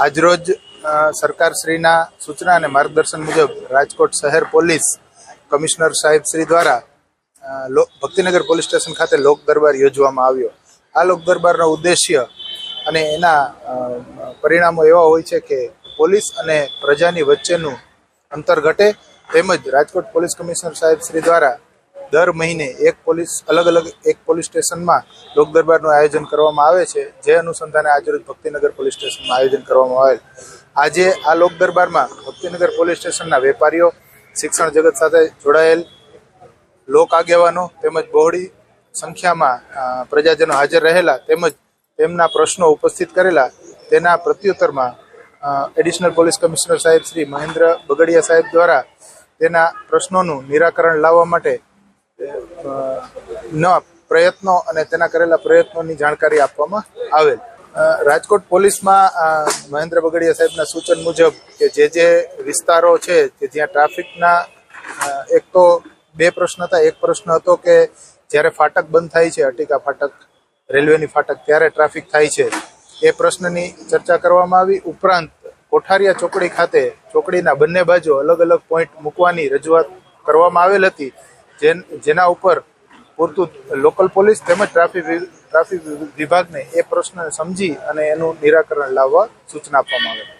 આજરોજ સરકારશ્રીના સૂચના અને માર્ગદર્શન મુજબ રાજકોટ શહેર પોલીસ કમિશનર સાહેબ શ્રી દ્વારા ભક્તિનગર પોલીસ સ્ટેશન ખાતે લોક દરબાર યોજવામાં આવ્યો। આ લોક દરબારનો ઉદ્દેશ્ય અને એના પરિણામો એવા હોય છે કે પોલીસ અને પ્રજાની વચ્ચેનું અંતર ઘટે, તેમજ રાજકોટ પોલીસ કમિશનર સાહેબ શ્રી દ્વારા દર મહિને એક પોલીસ સ્ટેશનમાં લોક દરબારનું આયોજન કરવામાં આવે છે, જે અનુસંધાને આજરોજ ભક્તિનગર પોલીસ સ્ટેશનમાં આયોજન કરવામાં આવેલ। આજે આ લોક દરબારમાં ભક્તિનગર પોલીસ સ્ટેશનના વેપારીઓ, શિક્ષણ જગત સાથે જોડાયેલ લોક આગેવાનો તેમજ બહોળી સંખ્યામાં પ્રજાજનો હાજર રહેલા, તેમજ તેમના પ્રશ્નો ઉપસ્થિત કરેલા, તેના પ્રત્યુત્તરમાં એડિશનલ પોલીસ કમિશનર સાહેબ શ્રી મહેન્દ્ર બગડિયા સાહેબ દ્વારા તેના પ્રશ્નોનું નિરાકરણ લાવવા માટે પ્રયત્નો અને તેના કરેલા પ્રયત્નોની જાણકારી આપવામાં આવેલ। રાજકોટ પોલીસમાં મહેન્દ્ર બગડિયા સાહેબના સૂચન મુજબ કે જે વિસ્તારો છે કે જ્યાં ટ્રાફિકના એક તો બે પ્રશ્ન હતા। એક પ્રશ્ન હતો કે જ્યારે ફાટક બંધ થાય છે, અટીકા ફાટક, રેલવેની ફાટક, ત્યારે ટ્રાફિક થાય છે, એ પ્રશ્નની ચર્ચા કરવામાં આવી। ઉપરાંત કોઠારિયા ચોકડી ખાતે ચોકડીના બંને બાજુ અલગ અલગ પોઈન્ટ મૂકવાની રજૂઆત કરવામાં આવેલ હતી, જેના ઉપર પૂરતું લોકલ પોલીસ તેમજ ટ્રાફિક વિભાગને એ પ્રશ્નને સમજી અને એનું નિરાકરણ લાવવા સૂચના આપવામાં આવે।